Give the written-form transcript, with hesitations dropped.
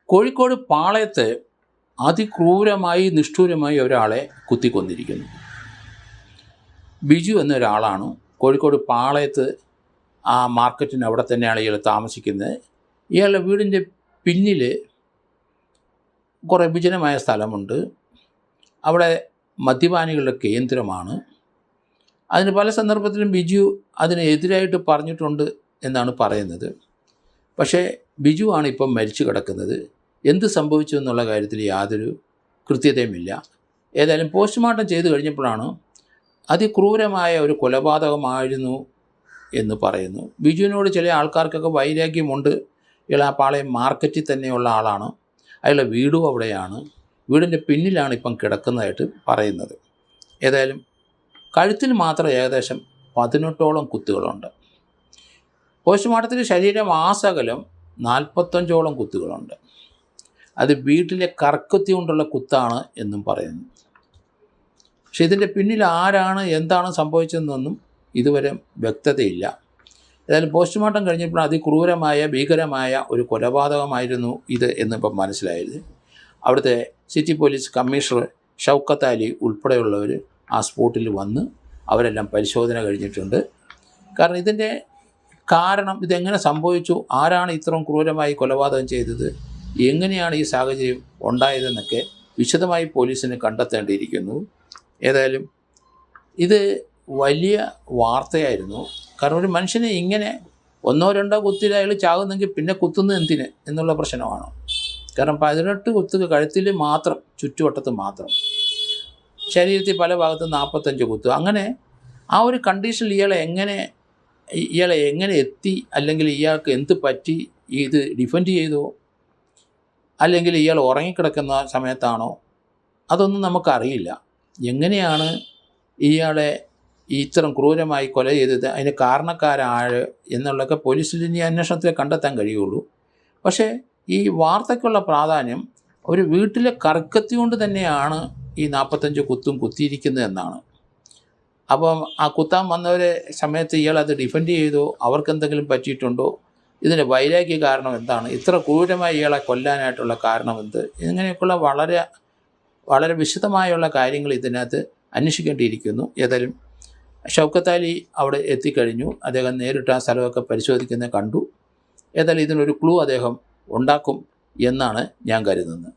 കോഴിക്കോട് പാളയത്ത് അതിക്രൂരമായി നിഷ്ഠൂരമായി ഒരാളെ കുത്തിക്കൊന്നിരിക്കുന്നു. ബിജു എന്നൊരാളാണ്. കോഴിക്കോട് പാളയത്ത് ആ മാർക്കറ്റിന് അവിടെ തന്നെയാണ് ഇയാൾ താമസിക്കുന്നത്. ഇയാളുടെ വീടിൻ്റെ പിന്നിൽ കുറേ വിജനമായ സ്ഥലമുണ്ട്. അവിടെ മദ്യപാനികളുടെ കേന്ദ്രമാണ്. അതിന് പല സന്ദർഭത്തിലും ബിജു അതിനെതിരായിട്ട് പറഞ്ഞിട്ടുണ്ട് എന്നാണ് പറയുന്നത്. പക്ഷേ ബിജു ആണ് ഇപ്പം മരിച്ചു കിടക്കുന്നത്. എന്ത് സംഭവിച്ചു എന്നുള്ള കാര്യത്തിൽ യാതൊരു കൃത്യതയുമില്ല. ഏതായാലും പോസ്റ്റ്മോർട്ടം ചെയ്തു കഴിഞ്ഞപ്പോഴാണ് അതിക്രൂരമായ ഒരു കൊലപാതകമായിരുന്നു എന്ന് പറയുന്നു. ബിജുവിനോട് ചില ആൾക്കാർക്കൊക്കെ വൈരാഗ്യമുണ്ട്. ഇയാൾ ആ പാളയം മാർക്കറ്റിൽ തന്നെയുള്ള ആളാണ്. അയാളുടെ വീടും അവിടെയാണ്. വീടിൻ്റെ പിന്നിലാണ് ഇപ്പം കിടക്കുന്നതായിട്ട് പറയുന്നത്. ഏതായാലും കഴുത്തിൽ മാത്രം ഏകദേശം 18ഓളം കുത്തുകളുണ്ട്. പോസ്റ്റ്മോർട്ടത്തിൽ ശരീരം ആസകലം 45ഓളം കുത്തുകളുണ്ട്. അത് വീട്ടിലെ കർക്കത്തി കൊണ്ടുള്ള കുത്താണ് എന്നും പറയുന്നു. പക്ഷെ ഇതിൻ്റെ പിന്നിൽ ആരാണ് എന്താണ് സംഭവിച്ചതെന്നൊന്നും ഇതുവരെ വ്യക്തതയില്ല. ഏതായാലും പോസ്റ്റ്മോർട്ടം കഴിഞ്ഞപ്പോൾ അതിക്രൂരമായ ഭീകരമായ ഒരു കൊലപാതകമായിരുന്നു ഇത് എന്നിപ്പം മനസ്സിലായത്. അവിടുത്തെ city police commissioner Shoukath Ali ഉൾപ്പെടെയുള്ളവർ ആ സ്പോട്ടിൽ വന്ന് അവരെല്ലാം പരിശോധന കഴിഞ്ഞിട്ടുണ്ട്. കാരണം ഇതിൻ്റെ കാരണം, ഇതെങ്ങനെ സംഭവിച്ചു, ആരാണ് ഇത്രയും ക്രൂരമായി കൊലപാതകം ചെയ്തത്, എങ്ങനെയാണ് ഈ സാഹചര്യം ഉണ്ടായതെന്നൊക്കെ വിശദമായി പോലീസിന് കണ്ടെത്തേണ്ടിയിരിക്കുന്നു. ഏതായാലും ഇത് വലിയ വാർത്തയായിരുന്നു. കാരണം ഒരു മനുഷ്യനെ ഇങ്ങനെ 1-2 കുത്തിൽ അയാൾ ചാകുന്നെങ്കിൽ പിന്നെ കുത്തുന്നത് എന്തിന് എന്നുള്ള പ്രശ്നമാണ്. കാരണം 18 കുത്തുക കഴുത്തിൽ മാത്രം, ചുറ്റുവട്ടത്ത് മാത്രം, ശരീരത്തിൽ പല ഭാഗത്തും 45 കുത്ത്. അങ്ങനെ ആ ഒരു കണ്ടീഷനിൽ ഇയാളെ എങ്ങനെ എത്തി, അല്ലെങ്കിൽ ഇയാൾക്ക് എന്ത് പറ്റി, ഇത് ഡിഫെൻഡ് ചെയ്തോ അല്ലെങ്കിൽ ഇയാൾ ഉറങ്ങിക്കിടക്കുന്ന സമയത്താണോ, അതൊന്നും നമുക്കറിയില്ല. എങ്ങനെയാണ് ഇയാളെ ഇത്തരം ക്രൂരമായി കൊല ചെയ്തത്, അതിന് കാരണക്കാരാര് എന്നുള്ളതൊക്കെ പോലീസിൽ ഇനി അന്വേഷണത്തിൽ കണ്ടെത്താൻ കഴിയുള്ളൂ. പക്ഷേ ഈ വാർത്തയ്ക്കുള്ള പ്രാധാന്യം ഒരു വീട്ടിലെ കർക്കത്തി കൊണ്ട് തന്നെയാണ് ഈ 45 കുത്തും കുത്തിയിരിക്കുന്നത് എന്നാണ്. അപ്പം ആ കുത്താൻ വന്നവരെ സമയത്ത് ഇയാൾ അത് ഡിഫെൻഡ് ചെയ്തോ, അവർക്കെന്തെങ്കിലും പറ്റിയിട്ടുണ്ടോ, ഇതിൻ്റെ വൈരാഗ്യ കാരണം എന്താണ്, ഇത്ര ക്രൂരമായി ഇയാളെ കൊല്ലാനായിട്ടുള്ള കാരണം എന്ത്, ഇങ്ങനെയൊക്കെയുള്ള വളരെ വളരെ വിശദമായുള്ള കാര്യങ്ങൾ ഇതിനകത്ത് അന്വേഷിക്കേണ്ടിയിരിക്കുന്നു. ഏതായാലും ഷൗക്കത്ത് അലി അവിടെ എത്തിക്കഴിഞ്ഞു. അദ്ദേഹം നേരിട്ട് ആ സ്ഥലമൊക്കെ പരിശോധിക്കുന്നത് കണ്ടു. ഏതായാലും ഇതിനൊരു ക്ലൂ അദ്ദേഹം ഉണ്ടാക്കും എന്നാണ് ഞാൻ കരുതുന്നത്.